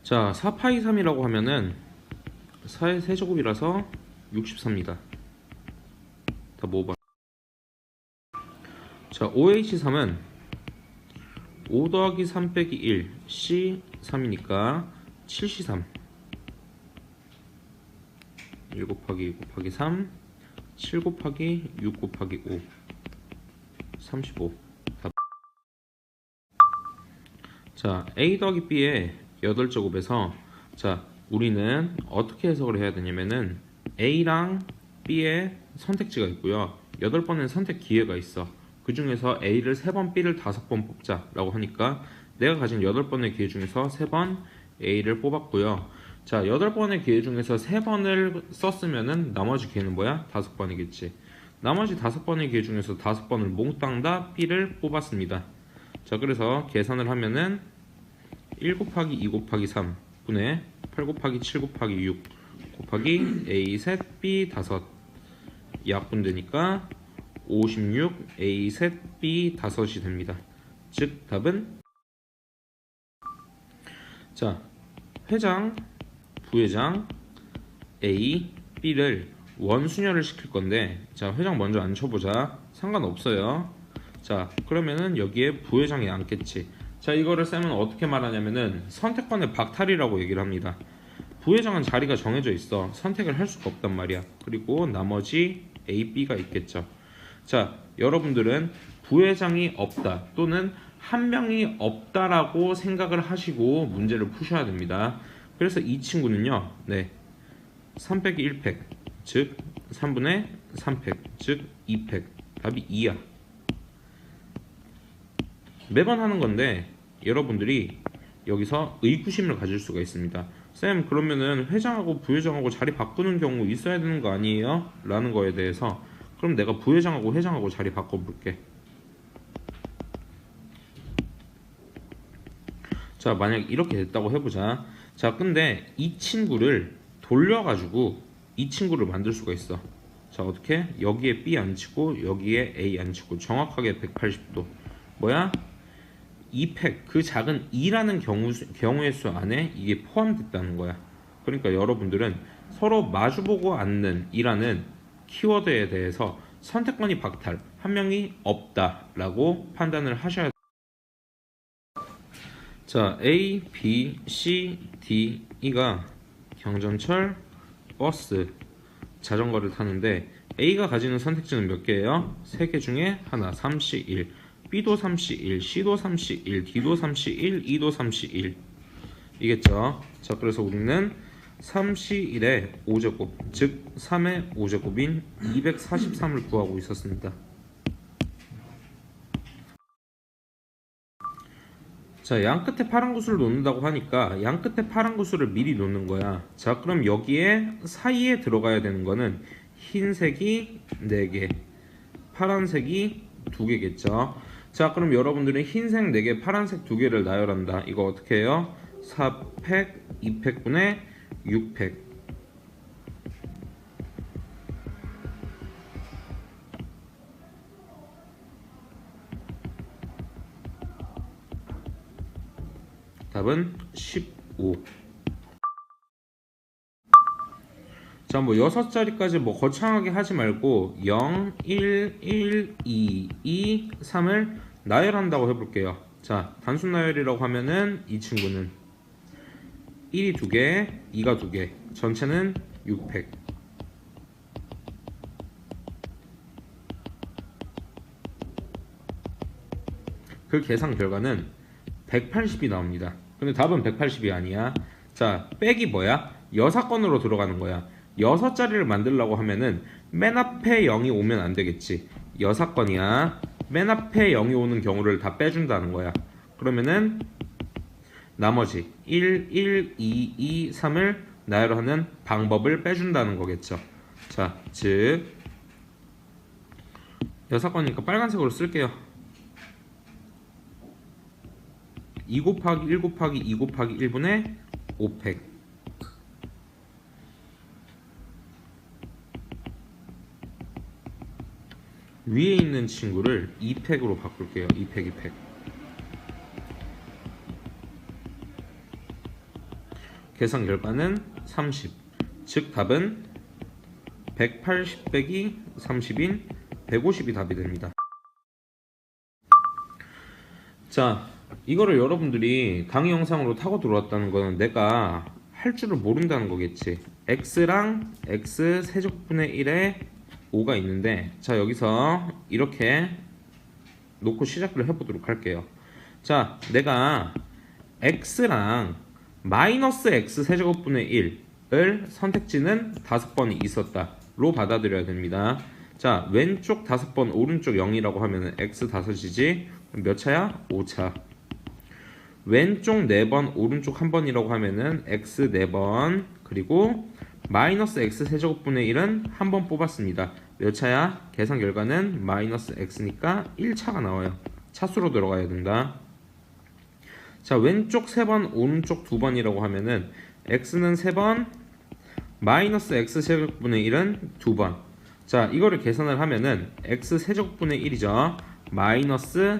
자, 4파이 3이라고 하면은 4의 세제곱이라서 64입니다. 다 모아봐. 자, OH3은 5 더하기 3 빼기 1 C3이니까 7C3 1 곱하기 2 곱하기 3 7 곱하기 6 곱하기 5 35. 자, A 더하기 B의 8제곱에서 자, 우리는 어떻게 해석을 해야 되냐면은 A랑 B의 선택지가 있고요. 8번의 선택 기회가 있어. 그 중에서 A를 3번, B를 5번 뽑자 라고 하니까 내가 가진 8번의 기회 중에서 3번 A를 뽑았고요. 자, 8번의 기회 중에서 3번을 썼으면은 나머지 기회는 뭐야? 5번이겠지. 나머지 5번의 기회 중에서 5번을 몽땅 다 B를 뽑았습니다. 자, 그래서 계산을 하면은 1 곱하기 2 곱하기 3 분의 8 곱하기 7 곱하기 6 곱하기 A 셋 B 다섯 약분되니까 56 A 셋 B 다섯이 됩니다. 즉 답은 자, 회장, 부회장 A, B를 원순열을 시킬 건데 자, 회장 먼저 앉혀보자. 상관없어요. 자, 그러면은 여기에 부회장이 앉겠지. 자, 이거를 쌤은 어떻게 말하냐면은 선택권의 박탈이라고 얘기를 합니다. 부회장은 자리가 정해져 있어. 선택을 할 수가 없단 말이야. 그리고 나머지 A, B가 있겠죠. 자, 여러분들은 부회장이 없다 또는 한 명이 없다라고 생각을 하시고 문제를 푸셔야 됩니다. 그래서 이 친구는요, 네, 3 빼기 1팩, 즉 3분의 3팩, 즉 2팩. 답이 2야. 매번 하는 건데 여러분들이 여기서 의구심을 가질 수가 있습니다. 쌤, 그러면은 회장하고 부회장하고 자리 바꾸는 경우 있어야 되는 거 아니에요? 라는 거에 대해서 그럼 내가 부회장하고 회장하고 자리 바꿔볼게. 자, 만약 이렇게 됐다고 해보자. 자, 근데 이 친구를 돌려가지고 이 친구를 만들 수가 있어. 자, 어떻게? 여기에 B 앉히고 여기에 A 앉히고 정확하게 180도. 뭐야? 2팩, 그 작은 2라는 경우의 수 안에 이게 포함됐다는 거야. 그러니까 여러분들은 서로 마주보고 앉는 2라는 키워드에 대해서 선택권이 박탈, 한 명이 없다라고 판단을 하셔야 돼요. 자, A, B, C, D, E가 경전철, 버스, 자전거를 타는데 A가 가지는 선택지는 몇 개예요? 3개 중에 하나, 3C 1. B도 3C 1, C도 3C 1, D도 3C 1, E도 3C 1 이겠죠. 자, 그래서 우리는 3C 1의 5제곱, 즉 3의 5제곱인 243을 구하고 있었습니다. 자, 양 끝에 파란 구슬을 놓는다고 하니까 양 끝에 파란 구슬을 미리 놓는 거야. 자, 그럼 여기에 사이에 들어가야 되는 거는 흰색이 4개, 파란색이 2개겠죠. 자, 그럼 여러분들은 흰색 4개, 파란색 2개를 나열한다. 이거 어떻게 해요? 4팩, 2팩분의 6팩. 답은 15. 자, 뭐 6자리까지 뭐 거창하게 하지 말고 0, 1, 1, 2, 2, 3을 나열한다고 해볼게요. 자, 단순 나열이라고 하면은 이 친구는 1이 2개, 2가 2개, 전체는 6팩. 그 계산 결과는 180이 나옵니다. 근데 답은 180이 아니야. 자, 백이 뭐야? 여사건으로 들어가는 거야. 6자리를 만들려고 하면은 맨 앞에 0이 오면 안 되겠지. 여사건이야. 맨 앞에 0이 오는 경우를 다 빼준다는 거야. 그러면은 나머지 1, 1, 2, 2, 3을 나열하는 방법을 빼준다는 거겠죠. 자, 즉 여사건이니까 빨간색으로 쓸게요. 2 곱하기 1 곱하기 2 곱하기 1분의 5팩. 위에 있는 친구를 2팩으로 바꿀게요. 2팩, 2팩. 계산 결과는 30. 즉 답은 180 빼기 30인 150이 답이 됩니다. 자, 이거를 여러분들이 강의 영상으로 타고 들어왔다는 거는 내가 할 줄을 모른다는 거겠지. x랑 x 세제곱분의 1에 5가 있는데, 자, 여기서 이렇게 놓고 시작을 해보도록 할게요. 자, 내가 x랑 마이너스 x 세제곱분의 1을 선택지는 5번이 있었다 로 받아들여야 됩니다. 자, 왼쪽 5번 오른쪽 0이라고 하면 x 5이지 몇 차야? 5차. 왼쪽 4번 오른쪽 1번이라고 하면은 x 4번, 그리고 마이너스 x 세제곱분의 1은 1번 뽑았습니다. 몇 차야? 계산 결과는 마이너스 x니까 1차가 나와요. 차수로 들어가야 된다. 자, 왼쪽 3번 오른쪽 2번이라고 하면은 x는 3번, 마이너스 x 세제곱분의 1은 2번. 자, 이거를 계산을 하면은 x 세제곱분의 1이죠. 마이너스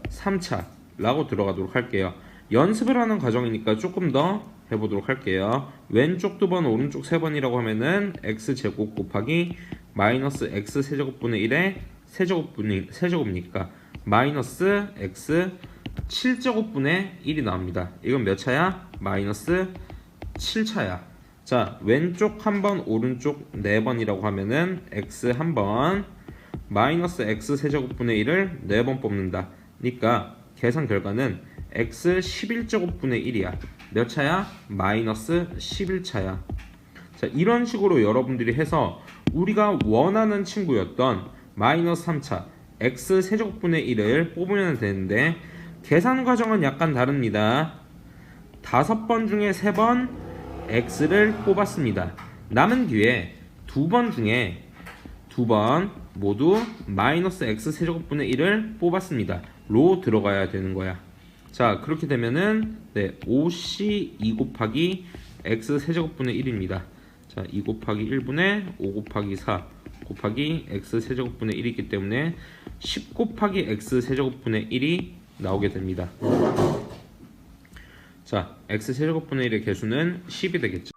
3차 라고 들어가도록 할게요. 연습을 하는 과정이니까 조금 더 해보도록 할게요. 왼쪽 2번 오른쪽 3번이라고 하면은 x제곱 곱하기 마이너스 x 세제곱분의 1의 세제곱이니까 마이너스 x 7제곱분의 1이 나옵니다. 이건 몇 차야? 마이너스 7차야. 자, 왼쪽 1번 오른쪽 4번이라고 하면은 x 1번 마이너스 x 세제곱분의 1을 4번 뽑는다. 그러니까 계산 결과는 x 11제곱분의 1이야. 몇 차야? 마이너스 11차야. 자, 이런 식으로 여러분들이 해서 우리가 원하는 친구였던 마이너스 3차 x 세제곱분의 1을 뽑으면 되는데, 계산 과정은 약간 다릅니다. 5번 중에 3번 x를 뽑았습니다. 남은 뒤에 2번 중에 2번 모두 마이너스 x 세제곱분의 1을 뽑았습니다. 로 들어가야 되는 거야. 자, 그렇게 되면은 5c 2 곱하기 x 세제곱분의 1입니다. 자, 2 곱하기 1분의 5 곱하기 4 곱하기 x 세제곱분의 1이기 때문에 10 곱하기 x 세제곱분의 1이 나오게 됩니다. 자, x 세제곱분의 1의 개수는 10이 되겠죠.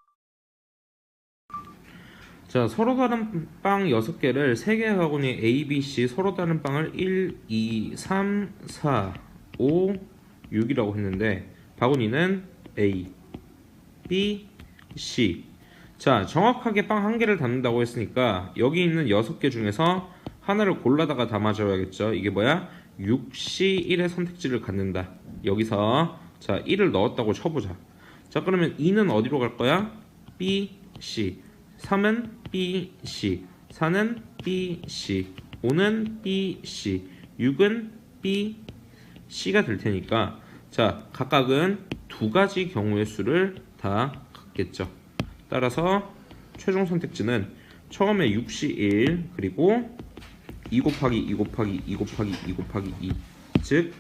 자, 서로 다른 빵 6개를 3개의 바구니 A, B, C 서로 다른 빵을 1, 2, 3, 4, 5, 6이라고 했는데 바구니는 A, B, C. 자, 정확하게 빵 1개를 담는다고 했으니까 여기 있는 6개 중에서 하나를 골라다가 담아줘야겠죠. 이게 뭐야? 6C 1의 선택지를 갖는다. 여기서 자, 1을 넣었다고 쳐보자. 자, 그러면 2는 어디로 갈 거야? B, C. 3은 B, C. 4는 B, C. 5는 B, C. 6은 B, C가 될 테니까, 자, 각각은 2가지 경우의 수를 다 갖겠죠. 따라서 최종 선택지는 처음에 6C 1, 그리고 2 곱하기 2 곱하기 2 곱하기 2 곱하기 2, 즉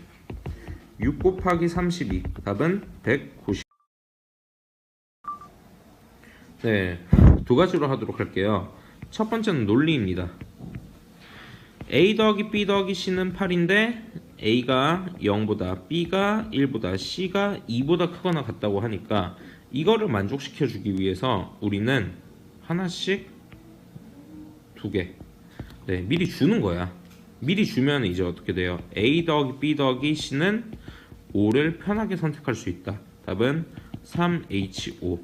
6 곱하기 32. 답은 190. 네, 2가지로 하도록 할게요. 첫 번째는 논리입니다. A 더하기 B 더하기 C는 8인데 A가 0보다 B가 1보다 C가 2보다 크거나 같다고 하니까 이거를 만족시켜 주기 위해서 우리는 하나씩 2개 미리 주는 거야. 미리 주면 이제 어떻게 돼요? A 더하기 B 더하기 C는 5를 편하게 선택할 수 있다. 답은 3H5,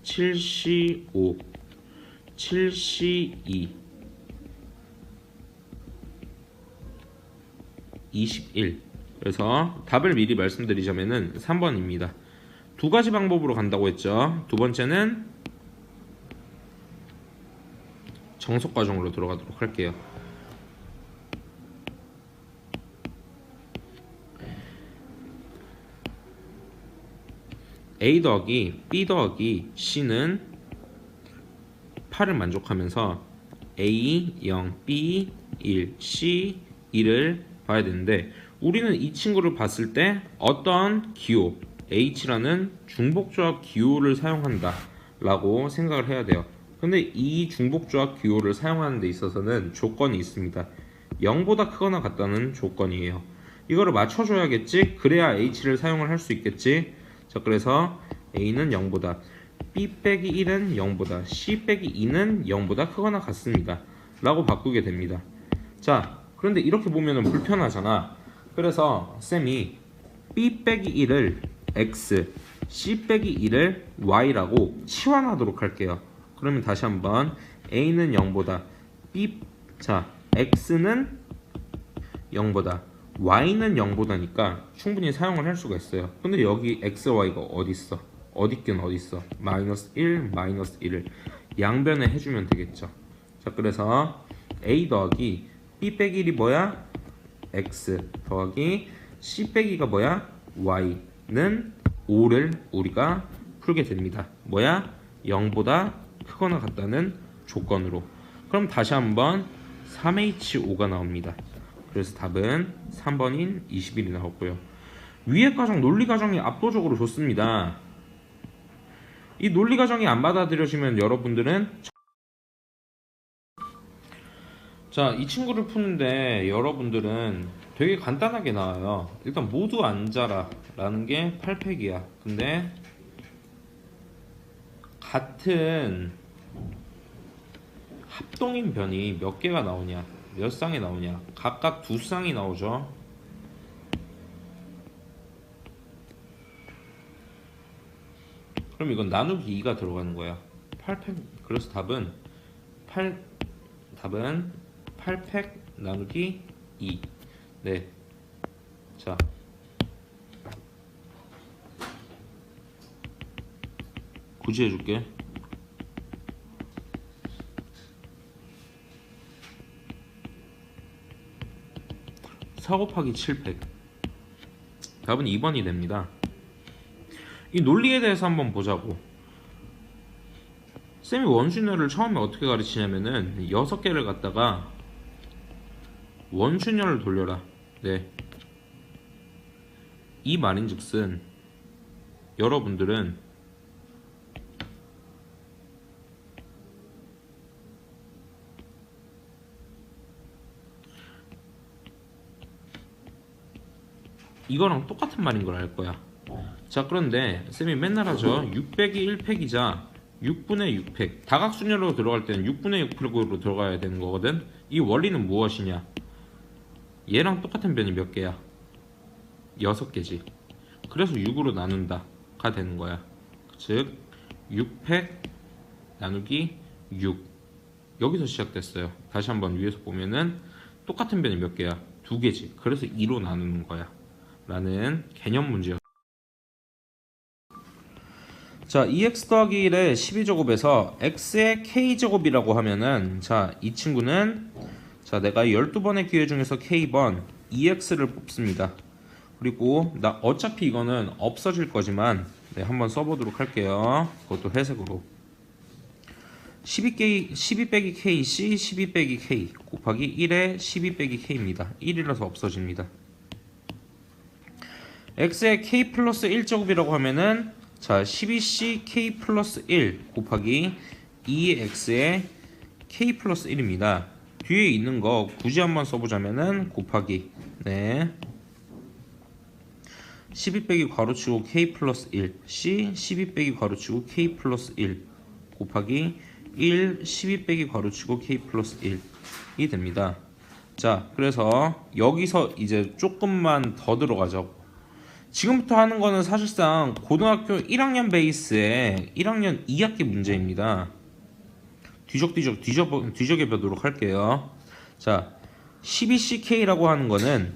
7C5, 7C2, 21. 그래서 답을 미리 말씀드리자면은 3번입니다. 2가지 방법으로 간다고 했죠. 두 번째는 정석 과정으로 들어가도록 할게요. A 더하기 B 더하기 C는 8을 만족하면서 A 0, B 1, C 1을 봐야 되는데, 우리는 이 친구를 봤을 때 어떤 기호 H라는 중복조합 기호를 사용한다 라고 생각을 해야 돼요. 근데 이 중복조합 기호를 사용하는 데 있어서는 조건이 있습니다. 0보다 크거나 같다는 조건이에요. 이거를 맞춰줘야겠지. 그래야 H를 사용을 할 수 있겠지. 자, 그래서 a는 0보다 b 빼기 1은 0보다 c 빼기 2는 0보다 크거나 같습니다 라고 바꾸게 됩니다. 자, 그런데 이렇게 보면은 불편하잖아. 그래서 쌤이 b 빼기 1을 x, c 빼기 2를 y라고 치환하도록 할게요. 그러면 다시 한번 a는 0보다 자, x는 0보다 y는 0보다니까 충분히 사용을 할 수가 있어요. 근데 여기 x, y가 어디 있어? 어디 있긴 어디 있어? 마이너스 1, 마이너스 1을 양변에 해주면 되겠죠. 자, 그래서 a 더하기 b 빼기 1이 뭐야? x 더하기 c 빼기가 뭐야? y는 5를 우리가 풀게 됩니다. 뭐야? 0보다 크거나 같다는 조건으로. 그럼 다시 한번 3H5가 나옵니다. 그래서 답은 3번인 21이 나왔고요. 위의 과정 논리 과정이 압도적으로 좋습니다. 이 논리 과정이 안 받아들여지면 여러분들은 자, 이 친구를 푸는데 여러분들은 되게 간단하게 나와요. 일단 모두 앉아라 라는 게 8팩이야. 근데 같은 합동인 변이 몇 개가 나오냐, 몇 쌍이 나오냐, 각각 2쌍이 나오죠. 그럼 이건 나누기 2가 들어가는 거야. 8팩. 그래서 답은 8팩 나누기 2. 네. 자, 굳이 해줄게. 4 곱하기 7팩. 답은 2번이 됩니다. 이 논리에 대해서 한번 보자고. 쌤이 원순열을 처음에 어떻게 가르치냐면은 6개를 갖다가 원순열을 돌려라. 네. 이 말인즉슨 여러분들은 이거랑 똑같은 말인 걸 알 거야. 자, 그런데 쌤이 맨날 하죠. 600이 1팩이자 6분의 6팩. 다각순열로 들어갈 때는 6분의 6팩으로 들어가야 되는 거거든. 이 원리는 무엇이냐? 얘랑 똑같은 변이 몇 개야? 6개지. 그래서 6으로 나눈다 가 되는 거야. 즉 6팩 나누기 6. 여기서 시작됐어요. 다시 한번 위에서 보면은 똑같은 변이 몇 개야? 2개지. 그래서 2로 나누는 거야 라는 개념 문제였어요. 자, 2x 더하기 1의 12제곱에서 x의 k제곱이라고 하면은, 자, 이 친구는, 자, 내가 12번의 기회 중에서 k번 2x를 뽑습니다. 그리고 나 어차피 이거는 없어질 거지만, 네, 한번 써보도록 할게요. 그것도 회색으로. 12 빼기 kc 12 빼기 k 곱하기 1의 12 빼기 k입니다. 1이라서 없어집니다. x의 k 플러스 1제곱이라고 하면은, 자, 12c k 플러스 1 곱하기 2x의 k 플러스 1입니다. 뒤에 있는 거 굳이 한번 써보자면은 곱하기, 네, 12 빼기 괄호치고 k 플러스 1 c 12 빼기 괄호치고 k 플러스 1 곱하기 1 12 빼기 괄호치고 k 플러스 1이 됩니다. 자, 그래서 여기서 이제 조금만 더 들어가죠. 지금부터 하는 거는 사실상 고등학교 1학년 베이스의 1학년 2학기 문제입니다. 뒤적여 보도록 할게요. 자, 12ck라고 하는 거는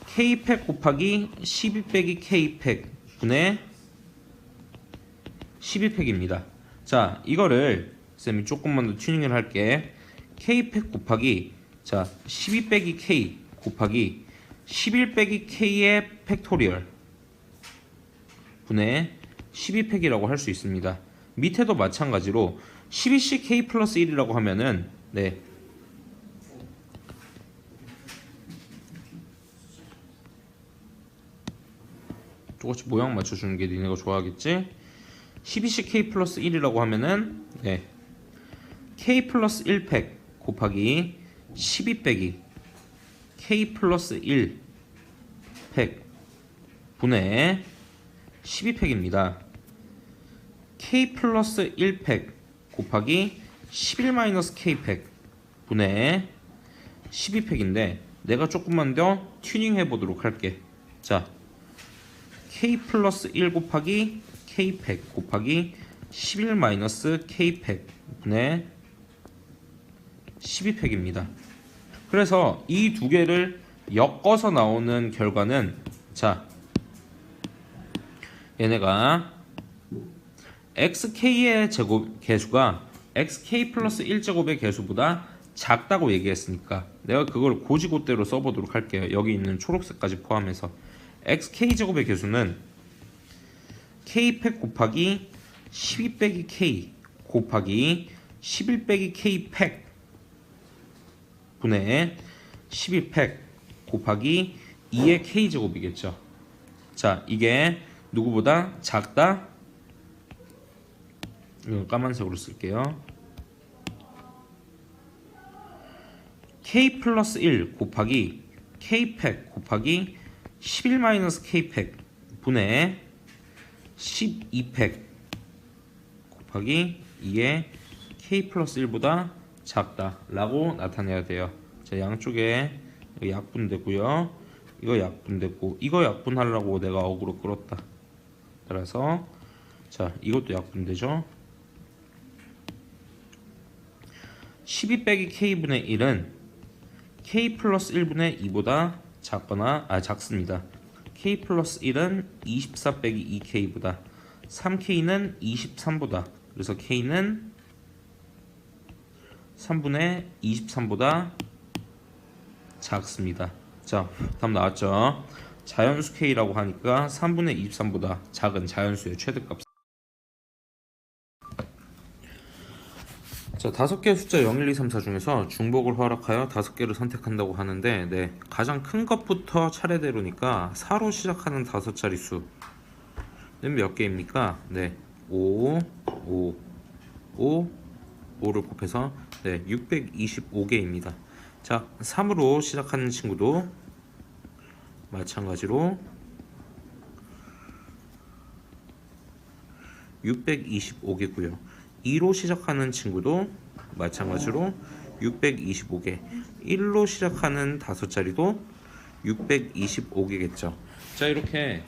k팩 곱하기 12 빼기 k팩 분의 12팩입니다. 자, 이거를 쌤이 조금만 더 튜닝을 할게. k팩 곱하기, 자, 12 빼기 k 곱하기 11 빼기 k의 팩토리얼 분의 12팩이라고 할 수 있습니다. 밑에도 마찬가지로 12ck 플러스 1이라고 하면은, 네, 조금씩 모양 맞춰주는 게 니네가 좋아하겠지? 12ck 플러스 1이라고 하면은, 네, k 플러스 1팩 곱하기 12 빼기 k 플러스 1팩 분의 12팩입니다. k 플러스 1팩 곱하기 11 마이너스 k팩 분의 12팩인데 내가 조금만 더 튜닝 해보도록 할게. 자, k 플러스 1 곱하기 k팩 곱하기 11 마이너스 k팩 분의 12팩입니다. 그래서 이 두 개를 엮어서 나오는 결과는, 자, 얘네가 xk의 제곱 개수가 xk 플러스 1제곱의 개수보다 작다고 얘기했으니까 내가 그걸 고지고대로 써보도록 할게요. 여기 있는 초록색까지 포함해서 xk 제곱의 개수는 k팩 곱하기 12 빼기 k 곱하기 11 빼기 k팩 분의 12팩 곱하기 2의 k제곱이겠죠. 자, 이게 누구보다 작다? 이거 까만색으로 쓸게요. k 플러스 1 곱하기 k팩 곱하기 11 마이너스 k팩 분의 12팩 곱하기 2의 k 플러스 1보다 작다 라고 나타내야 돼요. 자, 양쪽에 약분되고요, 이거 약분되고, 이거 약분하려고 내가 어그로 끌었다. 따라서 자, 이것도 약분되죠. 12 빼기 k분의 1은 k 플러스 1분의 2보다 작습니다. k 플러스 1은 24 빼기 2k보다 3k는 23보다, 그래서 k는 3분의 23보다 작습니다. 자, 답 나왔죠? 자연수 k라고 하니까 3분의 23보다 작은 자연수의 최대값. 자, 5개의 숫자 0, 1, 2, 3, 4 중에서 중복을 허락하여 5개를 선택한다고 하는데, 네, 가장 큰 것부터 차례대로니까 4로 시작하는 5자릿수는 몇 개입니까? 네, 5, 5, 5, 5를 곱해서 네, 625개입니다. 자, 3으로 시작하는 친구도 마찬가지로 625개고요. 2로 시작하는 친구도 마찬가지로 625개, 1로 시작하는 5자리도 625개겠죠. 자, 이렇게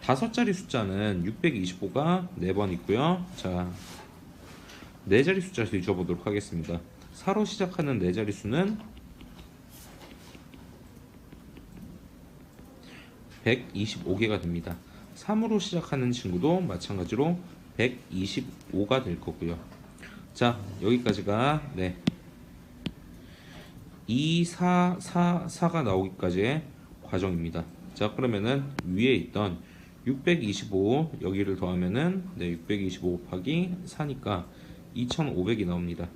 5자리 숫자는 625가 4번 있고요. 자, 4자리 숫자에서 잊어보도록 하겠습니다. 4로 시작하는 4자리 수는 125개가 됩니다. 3으로 시작하는 친구도 마찬가지로 125가 될 거고요. 자, 여기까지가 네, 2, 4, 4, 4가 나오기까지의 과정입니다. 자, 그러면은 위에 있던 625 여기를 더하면은 네, 625 곱하기 4니까 2500이 나옵니다.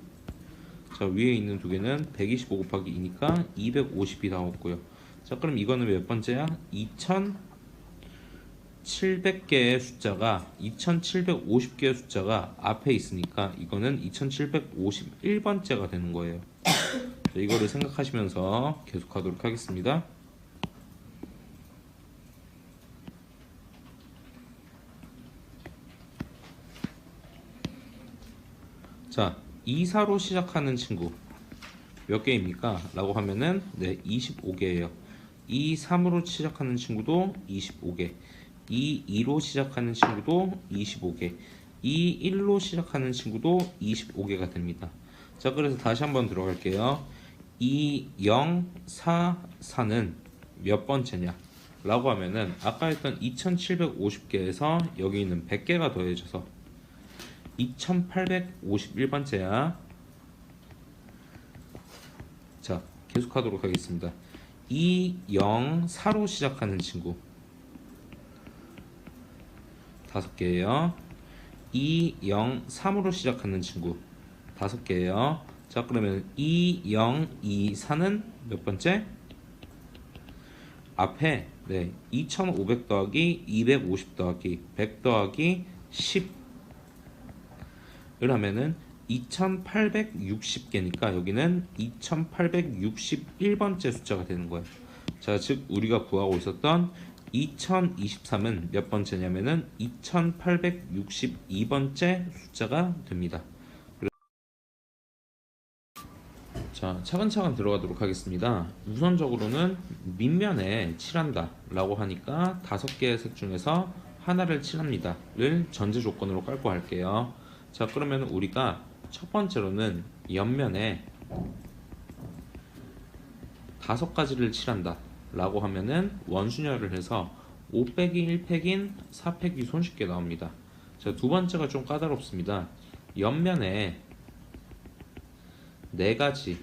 자, 위에 있는 두 개는 125 곱하기 2니까 250이 나왔고요. 자, 그럼 이거는 몇 번째야? 2700개의 숫자가 2750개의 숫자가 앞에 있으니까 이거는 2751번째가 되는 거예요. 자, 이거를 생각하시면서 계속하도록 하겠습니다. 자, 24로 시작하는 친구 몇 개입니까? 라고 하면은 네, 25개예요. 23으로 시작하는 친구도 25개, 22로 시작하는 친구도 25개, 21로 시작하는 친구도 25개가 됩니다. 자, 그래서 다시 한번 들어갈게요. 2044는 몇 번째냐? 라고 하면은 아까 했던 2750개에서 여기 있는 100개가 더해져서 2851번째야. 자, 계속하도록 하겠습니다. 204로 시작하는 친구 5개예요. 203으로 시작하는 친구 5개예요. 자, 그러면 2024는 몇 번째? 앞에 네, 2500 더하기 250 더하기 100 더하기 10을 하면은 2860개니까 여기는 2861번째 숫자가 되는 거예요. 자, 즉 우리가 구하고 있었던 2023은 몇 번째냐면은 2862번째 숫자가 됩니다. 자, 차근차근 들어가도록 하겠습니다. 우선적으로는 밑면에 칠한다 라고 하니까 5개의 색 중에서 하나를 칠합니다 를 전제 조건으로 깔고 할게요. 자, 그러면 우리가 첫 번째로는 옆면에 5가지를 칠한다 라고 하면은 원순열을 해서 5 빼기 1 팩인 4 팩이 손쉽게 나옵니다. 자, 두 번째가 좀 까다롭습니다. 옆면에 4가지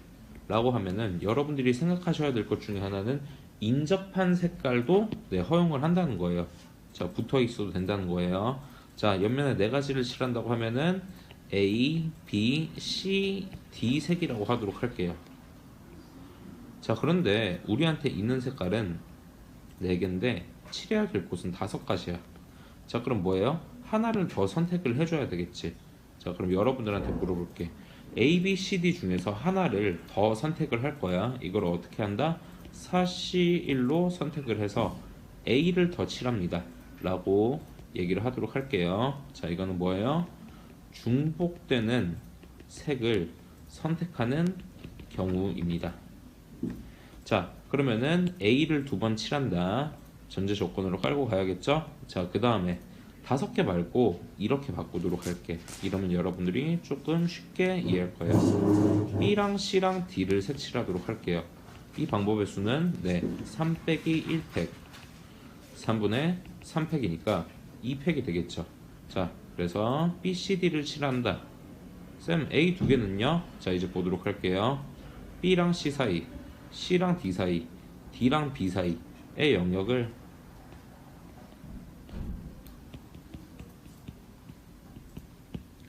라고 하면은 여러분들이 생각하셔야 될 것 중에 하나는 인접한 색깔도 허용을 한다는 거예요. 자, 붙어 있어도 된다는 거예요. 자, 옆면에 4가지를 칠한다고 하면은 A, B, C, D 색이라고 하도록 할게요. 자, 그런데 우리한테 있는 색깔은 4개인데 칠해야 될 곳은 5가지야. 자, 그럼 뭐예요? 하나를 더 선택을 해줘야 되겠지. 자, 그럼 여러분들한테 물어볼게. A, B, C, D 중에서 하나를 더 선택을 할 거야. 이걸 어떻게 한다? 4C1로 선택을 해서 A를 더 칠합니다 라고 얘기를 하도록 할게요. 자, 이거는 뭐예요? 중복되는 색을 선택하는 경우입니다. 자, 그러면은 A를 2번 칠한다 전제 조건으로 깔고 가야겠죠? 자, 그 다음에 5개 말고 이렇게 바꾸도록 할게. 이러면 여러분들이 조금 쉽게 이해할 거예요. B랑 C랑 D를 색칠하도록 할게요. 이 방법의 수는 3 빼기 1팩 3분의 3팩이니까 2팩이 되겠죠. 자, 그래서 B, C, D를 칠한다. 쌤, A 2개는요? 자, 이제 보도록 할게요. B랑 C 사이, C랑 D 사이, D랑 B 사이의 영역을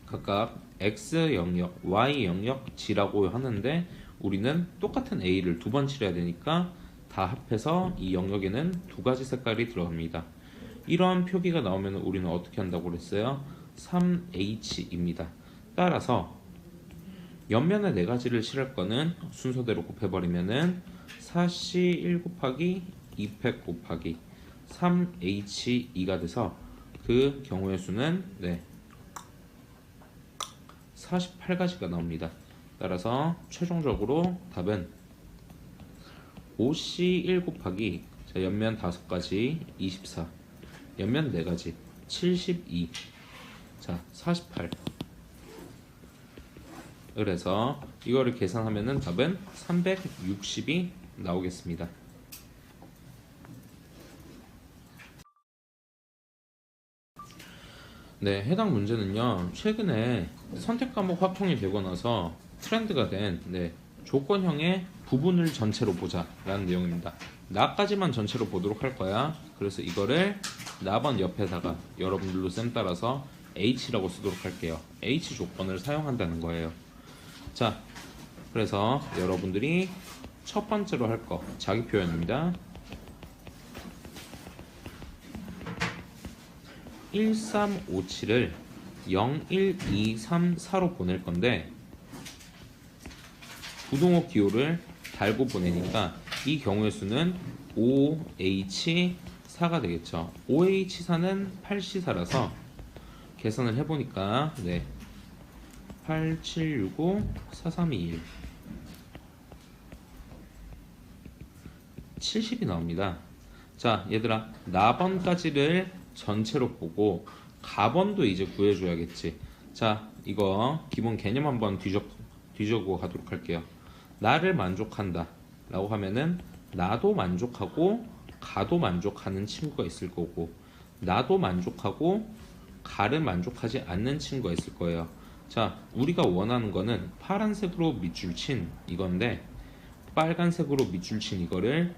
각각 X 영역, Y 영역, G라고 하는데 우리는 똑같은 A를 2번 칠해야 되니까 다 합해서 이 영역에는 2가지 색깔이 들어갑니다. 이러한 표기가 나오면 우리는 어떻게 한다고 그랬어요? 3H입니다. 따라서 옆면에 4가지를 칠할 거는 순서대로 곱해버리면은 4C1 곱하기 2팩 곱하기 3H2가 돼서 그 경우의 수는 48가지가 나옵니다. 따라서 최종적으로 답은 5C1 곱하기 옆면 5가지 24, 옆면 4가지 72, 자 48. 그래서 이거를 계산하면은 답은 360이 나오겠습니다. 네, 해당 문제는요, 최근에 선택 과목 확정이 되고 나서 트렌드가 된 조건형의 부분을 전체로 보자 라는 내용입니다. 나까지만 전체로 보도록 할 거야. 그래서 이거를 나번 옆에다가 여러분들도 쌤 따라서 H라고 쓰도록 할게요. H 조건을 사용한다는 거예요. 자, 그래서 여러분들이 첫 번째로 할 거 자기 표현입니다. 1357을 01234로 보낼 건데 부동호 기호를 달고 보내니까 이 경우의 수는 5H4가 되겠죠. 5H4는 8C4라서 계산을 해보니까 8765 4321 70이 나옵니다. 자, 얘들아, 나번까지를 전체로 보고 가번도 이제 구해줘야겠지. 자, 이거 기본 개념 한번 뒤져보고 가도록 할게요. 나를 만족한다 라고 하면은 나도 만족하고 가도 만족하는 친구가 있을 거고, 나도 만족하고 가를 만족하지 않는 친구가 있을 거예요. 자, 우리가 원하는 거는 파란색으로 밑줄 친 이건데 빨간색으로 밑줄 친 이거를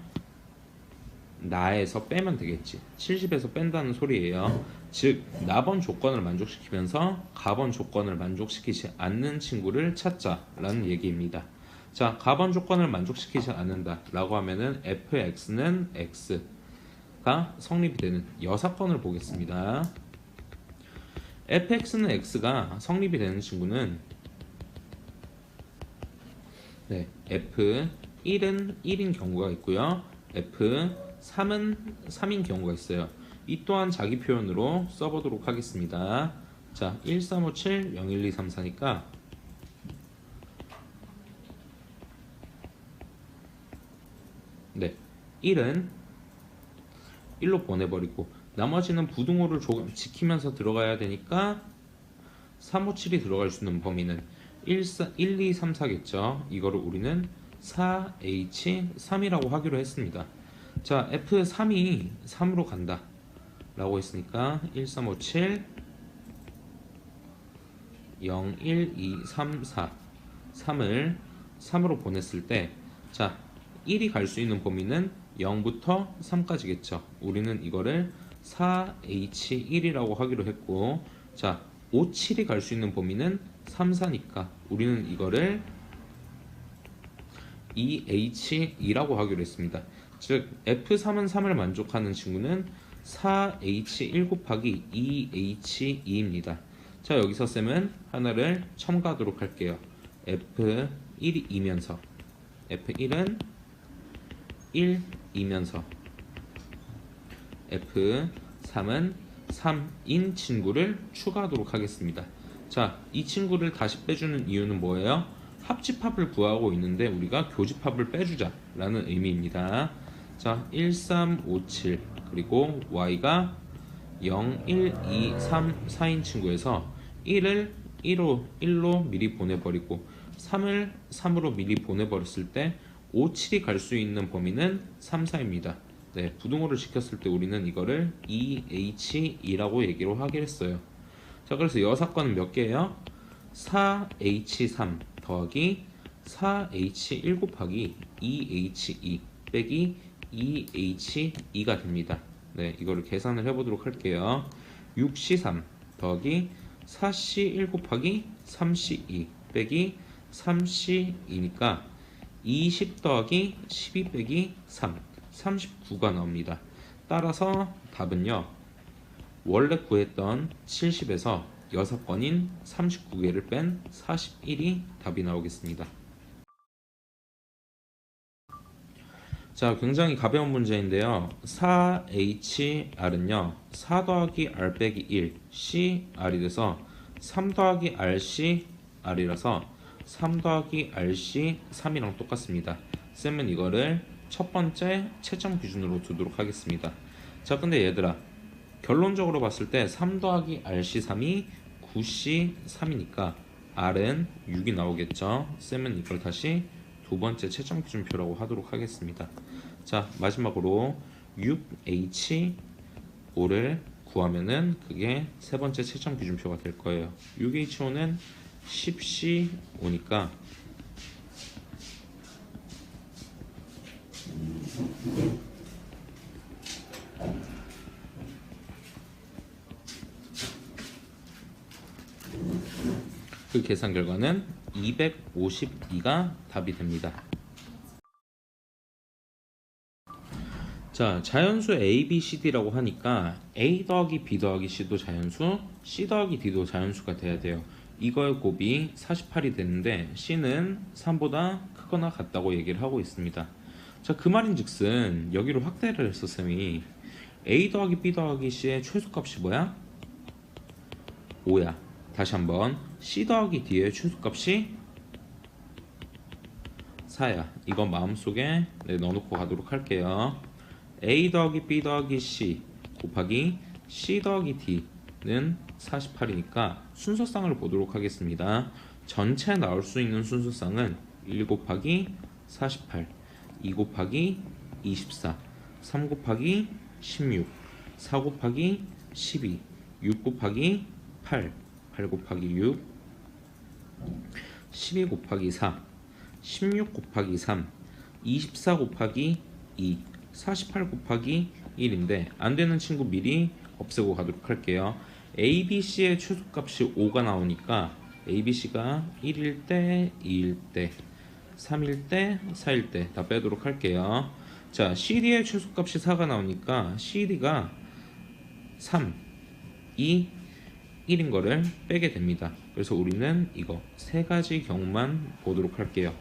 나에서 빼면 되겠지. 70에서 뺀다는 소리예요. 즉 나번 조건을 만족시키면서 가번 조건을 만족시키지 않는 친구를 찾자라는 얘기입니다. 자, 가번 조건을 만족시키지 않는다 라고 하면은 fx는 x가 성립이 되는 여사건을 보겠습니다. fx는 x가 성립이 되는 친구는 f1은 1인 경우가 있고요. f 3은 3인 경우가 있어요. 이 또한 자기 표현으로 써보도록 하겠습니다. 자, 1, 3, 5, 7, 0, 1, 2, 3, 4니까 네, 1은 1로 보내버리고 나머지는 부등호를 조금 지키면서 들어가야 되니까 3, 5, 7이 들어갈 수 있는 범위는 1, 2, 3, 4겠죠. 이거를 우리는 4H3이라고 하기로 했습니다. 자, F3이 3으로 간다 라고 했으니까 1, 3, 5, 7 0, 1, 2, 3, 4 3을 3으로 보냈을 때 자, 1이 갈 수 있는 범위는 0부터 3까지겠죠. 우리는 이거를 4H1이라고 하기로 했고 자, 5, 7이 갈 수 있는 범위는 3, 4니까 우리는 이거를 2H2라고 하기로 했습니다. 즉 F3은 3을 만족하는 친구는 4H1 곱하기 2H2입니다. 자, 여기서 쌤은 하나를 첨가하도록 할게요. F1이 2면서 F1은 1이면서 F3은 3인 친구를 추가하도록 하겠습니다. 자, 이 친구를 다시 빼주는 이유는 뭐예요? 합집합을 구하고 있는데 우리가 교집합을 빼주자 라는 의미입니다. 자, 1, 3, 5, 7 그리고 y가 0, 1, 2, 3, 4인 친구에서 1을 1로 미리 보내버리고 3을 3으로 미리 보내버렸을 때 5, 7이 갈 수 있는 범위는 3, 4입니다. 네, 부등호를 시켰을 때 우리는 이거를 2H2라고 얘기로 하기로 했어요. 자, 그래서 여사건은 몇 개예요? 4H3 더하기 4H1 곱하기 2H2 빼기 2H2가 됩니다. 네, 이거를 계산을 해보도록 할게요. 6C3 더하기 4C1 곱하기 3C2 빼기 3C2니까 20 더하기 12 빼기 3 39가 나옵니다. 따라서 답은요, 원래 구했던 70에서 6건인 39개를 뺀 41이 답이 나오겠습니다. 자, 굉장히 가벼운 문제인데요. 4HR은요 4 더하기 R 빼기 1 CR이 돼서 3 더하기 RC R이라서 3 더하기 RC 3이랑 똑같습니다. 쌤은 이거를 첫 번째 채점 기준으로 두도록 하겠습니다. 자, 근데 얘들아, 결론적으로 봤을 때 3 더하기 RC3이 9C3이니까 R은 6이 나오겠죠. 쌤은 이걸 다시 두 번째 채점 기준표라고 하도록 하겠습니다. 자, 마지막으로 6H5를 구하면은 그게 세 번째 채점 기준표가 될 거예요. 6H5는 10C5니까 그 계산 결과는 252가 답이 됩니다. 자, 자연수 A, B, C, D라고 하니까 A 더하기 B 더하기 C도 자연수, C 더하기 D도 자연수가 돼야 돼요. 이거의 곱이 48이 되는데 C는 3보다 크거나 같다고 얘기를 하고 있습니다. 자, 그 말인즉슨 여기로 확대를 했어 쌤이. A 더하기 B 더하기 C의 최소값이 뭐야? 5야. 다시 한번 C 더하기 D의 최소값이 4야. 이거 마음속에 넣어놓고 가도록 할게요. A 더하기 B 더하기 C 곱하기 C 더하기 D는 48이니까 순서쌍을 보도록 하겠습니다. 전체 나올 수 있는 순서쌍은 1 곱하기 48, 2 곱하기 24, 3 곱하기 16, 4 곱하기 12, 6 곱하기 8, 8 곱하기 6, 12 곱하기 4, 16 곱하기 3, 24 곱하기 2, 48 곱하기 1인데 안되는 친구 미리 없애고 가도록 할게요. ABC의 최소값이 5가 나오니까 ABC가 1일 때, 2일 때, 3일 때, 4일 때 다 빼도록 할게요. 자, CD의 최소값이 4가 나오니까 CD가 3, 2, 1인 거를 빼게 됩니다. 그래서 우리는 이거 세 가지 경우만 보도록 할게요.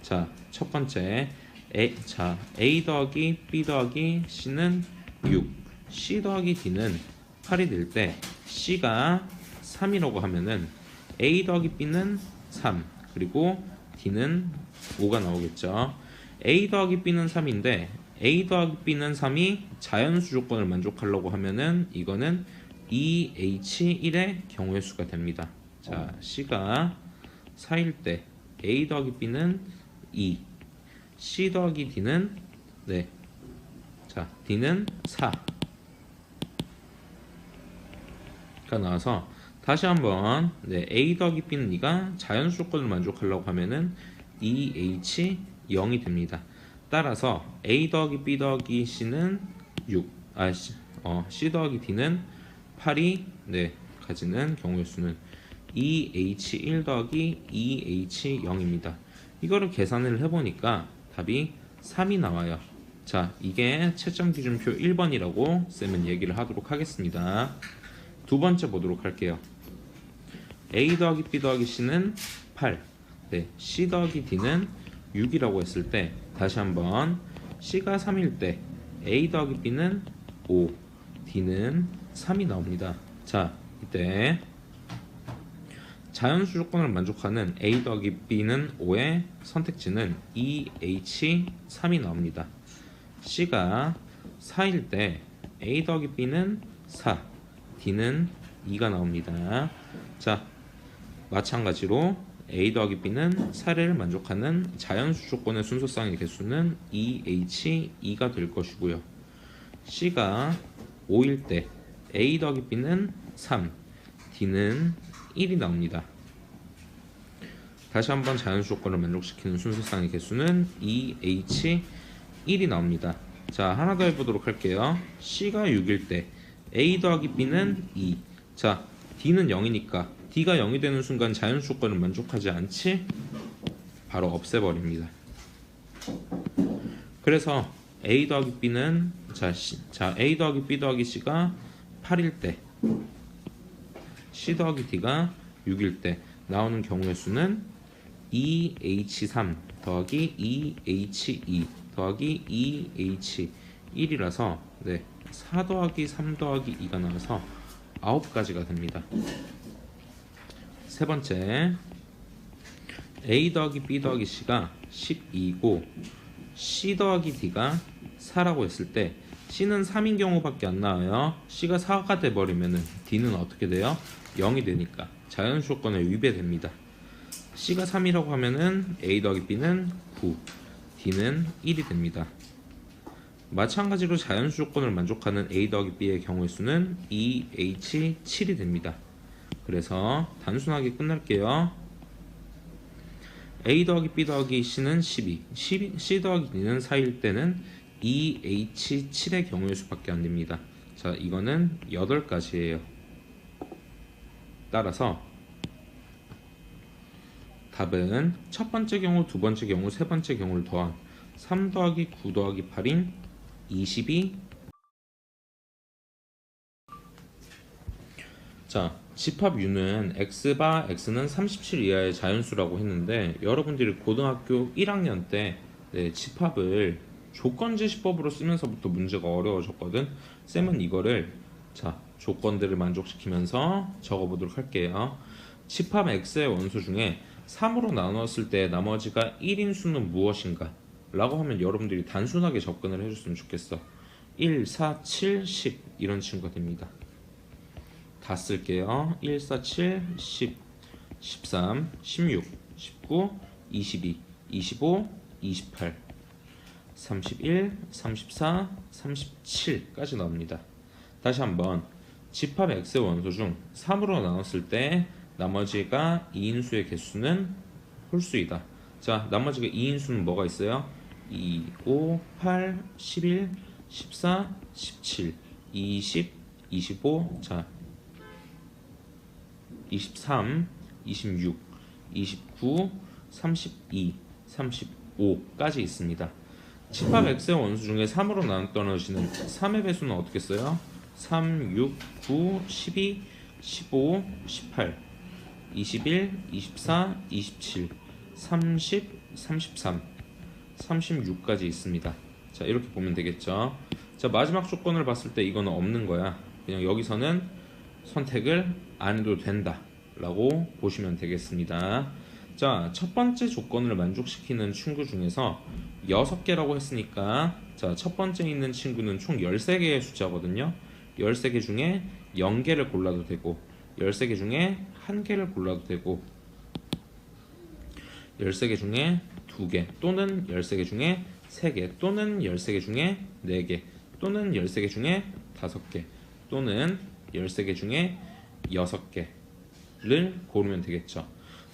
자, 첫 번째 A 더하기 B 더하기 C는 6, C 더하기 D는 8이 될 때 C가 3이라고 하면은 A 더하기 B는 3, 그리고 D는 5가 나오겠죠. A 더하기 B는 3인데 A 더하기 B는 3이 자연수 조건을 만족하려고 하면은 이거는 2H1의 경우의 수가 됩니다. 자, C가 4일 때 A 더하기 B는 2, C 더하기 D는 자, D는 4가 나와서 다시 한번 A 더하기 B는 2가 자연수 조건을 만족하려고 하면은 2H0이 됩니다. 따라서 A 더하기 B 더하기 C는 6, C 더하기 D는 8이 가지는 경우의 수는 2H1 더하기 2H0입니다. 이거를 계산을 해보니까 답이 3이 나와요. 자, 이게 채점 기준표 1번이라고 쌤은 얘기를 하도록 하겠습니다. 두 번째 보도록 할게요. A 더하기 B 더하기 C는 8, C 더하기 D는 6이라고 했을 때 다시 한번 C가 3일 때 A 더하기 B는 5, D는 3이 나옵니다. 자, 이때 자연수 조건을 만족하는 A 더하기 B는 5의 선택지는 2H3이 나옵니다. C가 4일 때 A 더하기 B는 4, D는 2가 나옵니다. 자, 마찬가지로 A 더하기 B는 4를 만족하는 자연수 조건의 순서쌍의 개수는 2H2가 될 것이고요. C가 5일 때 A 더하기 B는 3, D는 1이 나옵니다. 다시 한번 자연수 조건을 만족시키는 순서쌍의 개수는 2H1이 나옵니다. 자, 하나 더 해보도록 할게요. C가 6일 때 A 더하기 B는 2, 자, D는 0이니까 D가 0이 되는 순간 자연수 조건을 만족하지 않지? 바로 없애버립니다. 그래서 A 더하기 B는 A 더하기 B 더하기 C가 8일 때 C 더하기 D가 6일 때 나오는 경우의 수는 2H3 더하기 2H2 더하기 2H1이라서 4 더하기 3 더하기 2가 나와서 9가지가 됩니다. 세 번째, A 더하기 B 더하기 C가 12고 C 더하기 D가 4라고 했을 때 C는 3인 경우밖에 안 나와요. C가 4가 돼버리면 D는 어떻게 돼요? 0이 되니까 자연수 조건에 위배됩니다. C가 3이라고 하면은 A 더하기 B는 9, D는 1이 됩니다. 마찬가지로 자연수 조건을 만족하는 A 더하기 B의 경우의 수는 2H7이 됩니다. 그래서 단순하게 끝낼게요. A 더하기 B 더하기 C는 12, C 더하기 D는 4일 때는 2H7의 경우의 수밖에 안 됩니다. 자, 이거는 8가지예요. 따라서 답은 첫 번째 경우, 두 번째 경우, 세 번째 경우를 더한 3 더하기 9 더하기 8인 22. 자, 집합 U는 X바 X는 37 이하의 자연수라고 했는데 여러분들이 고등학교 1학년 때 집합을 조건제시법으로 쓰면서부터 문제가 어려워졌거든. 쌤은 이거를 조건들을 만족시키면서 적어보도록 할게요. 집합 X의 원소 중에 3으로 나누었을 때 나머지가 1인 수는 무엇인가? 라고 하면 여러분들이 단순하게 접근을 해줬으면 좋겠어. 1, 4, 7, 10 이런 친구가 됩니다. 다 쓸게요. 1, 4, 7, 10, 13, 16, 19, 22, 25, 28, 31, 34, 37까지 나옵니다. 다시 한번 집합 X의 원소 중 3으로 나눴을 때 나머지가 2인수의 개수는 홀수이다. 자, 나머지가 2인수는 뭐가 있어요? 2, 5, 8, 11, 14, 17, 20, 25, 자 23, 26, 29, 32, 35까지 있습니다. 집합 X의 원수 중에 3으로 나눠지는 3의 배수는 어떻게 써요? 3, 6, 9, 12, 15, 18, 21, 24, 27, 30, 33, 36까지 있습니다. 자, 이렇게 보면 되겠죠. 자, 마지막 조건을 봤을 때 이거는 없는 거야. 그냥 여기서는 선택을 안 해도 된다 라고 보시면 되겠습니다. 자, 첫 번째 조건을 만족시키는 친구 중에서 6개라고 했으니까, 자, 첫 번째 있는 친구는 총 13개의 숫자거든요. 13개 중에 0개를 골라도 되고, 13개 중에 1개를 골라도 되고, 13개 중에 2개, 또는 13개 중에 3개, 또는 13개 중에 4개, 또는 13개 중에 5개, 또는 13개 중에 6개를 고르면 되겠죠.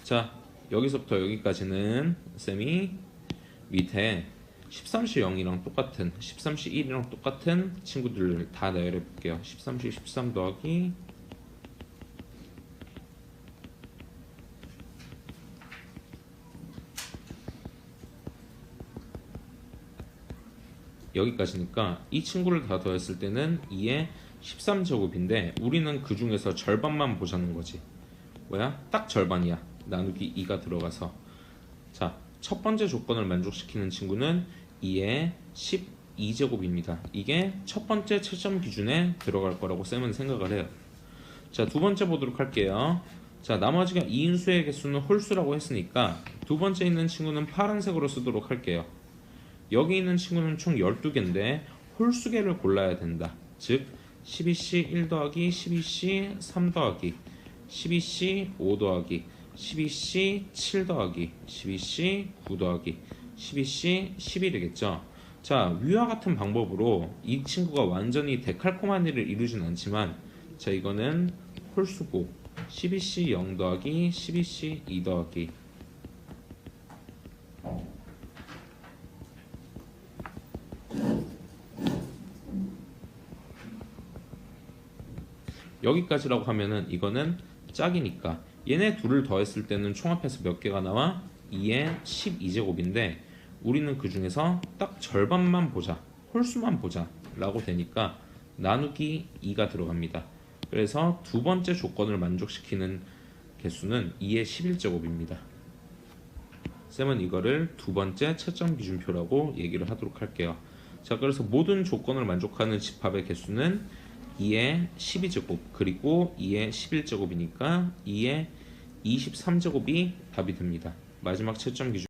자, 여기서부터 여기까지는 쌤이 밑에 13시 0이랑 똑같은 13시 1이랑 똑같은 친구들을 다 나열해 볼게요. 13시 13 더하기 여기까지니까 이 친구를 다 더했을 때는 2의 13제곱인데 우리는 그 중에서 절반만 보자는 거지. 뭐야? 딱 절반이야. 나누기 2가 들어가서. 자, 첫 번째 조건을 만족시키는 친구는 2의 12제곱입니다. 이게 첫 번째 채점 기준에 들어갈 거라고 쌤은 생각을 해요. 자, 두 번째 보도록 할게요. 자, 나머지가 2인수의 개수는 홀수라고 했으니까 두 번째 있는 친구는 파란색으로 쓰도록 할게요. 여기 있는 친구는 총 12개인데 홀수개를 골라야 된다. 즉 12C 1 더하기 12C 3 더하기 12C 5 더하기 12C 7 더하기 12C 9 더하기 12C 11이겠죠. 자, 위와 같은 방법으로 이 친구가 완전히 데칼코마니를 이루진 않지만, 자, 이거는 홀수고 12C 0 더하기 12C 2 더하기 여기까지라고 하면은 이거는 짝이니까 얘네 둘을 더했을 때는 총합해서 몇 개가 나와? 2의 12제곱인데 우리는 그 중에서 딱 절반만 보자, 홀수만 보자 라고 되니까 나누기 2가 들어갑니다. 그래서 두 번째 조건을 만족시키는 개수는 2의 11제곱입니다. 쌤은 이거를 두 번째 채점 기준표라고 얘기를 하도록 할게요. 자, 그래서 모든 조건을 만족하는 집합의 개수는 2의 12제곱 그리고 2의 11제곱이니까 2의 23제곱이 답이 됩니다. 마지막 채점 기준